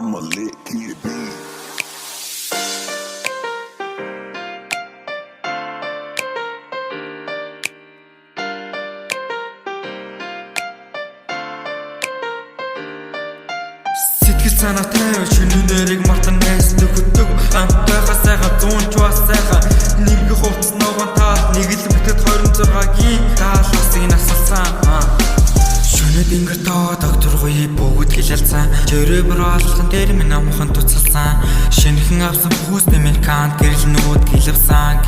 I'm a lit kid, B. Сэтгэл санаатай шинэ нэрийг мартан найсдаг хөтөг амтайхаа сайхан зуунч бас сайхан нэг хувцс ногоон тал нэг л мэтэд 26-гийн таалсыг насалсан шөнөд ингэр тоо доктор гоё бүгд хэлэлцэн жөрөөр алхан дээр минь амхан туцалсан шинэхэн авсан бүхс нэмэлкан гэрэл нүүд гэлвсэн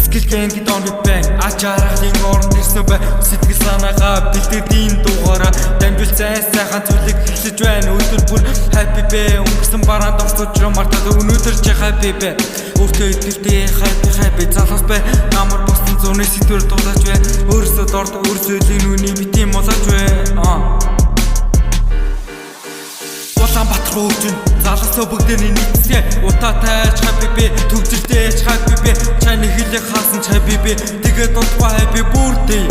Скилкэнги дон бэн ачаархын орнд ирсэн бай сэтгэл санаагаа бэлдээдийн дугаараа дамжуул сайхан зүйлийг хэлж байна өдөр бүр happy бэ өнгөрсөн бараанд орсож мартаад өнөөдөр чи happy бэ өөртөө итгэвтэй happy залуус бай намар боссон зуны сэтвэр дуулаач бай өөрөөсөө дорд өөрсөө линүүний битийн мулаач бай Улаанбаатар хөөжин залуусаа бүгдний нийцээ утаатай happy бэ төвжиртэй happy бэ чаны хэлийг хаасан happy бэ тэгээд дутгаа happy birthday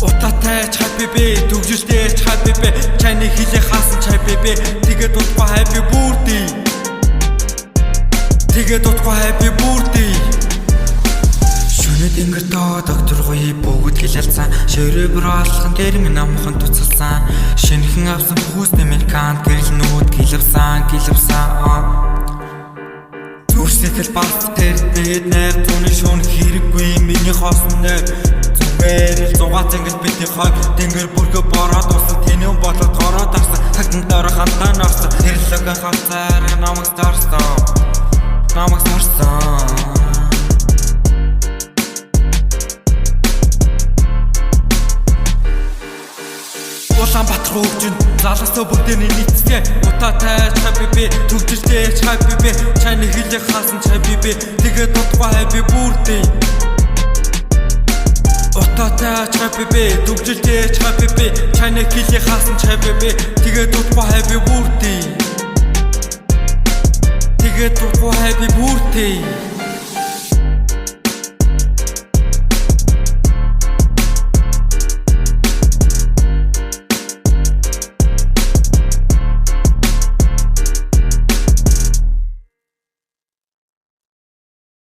утаатай happy бэ төвжиртэй happy бэ чаны хэлийг хаасан happy бэ тэгээд дутгаа happy birthday Шөнөд ингэр тоо доктор гоё бүгд хэлэлцэн шөрөөр алхан дээр минь амхан туцалсан шинэхэн авсан бүхс нэмэлкан гэрэл нүүд гэлвсэн Зүрсэтэл багт тэр дэд найр зуны шүүн хэрэггүй миний хоосон нэр зүгээр л зугаа зангил бидний хойг тэнгэр бүрхэ бороод усан тэний болоод гороод авсан тагтан дээр хамтаа норсон тэрлэг хавцаар намайг старсан Улаанбаатар хөөжин залуусаа бүгдний нийцээ утаатай happy бэ төвжиртэй happy бэ чаны хэлийг хаасан happy бэ тэгээд дутгаа happy birthday утаатай happy бэ төвжиртэй happy бэ чаны хэлийг хаасан happy бэ тэгээд дутгаа happy birthday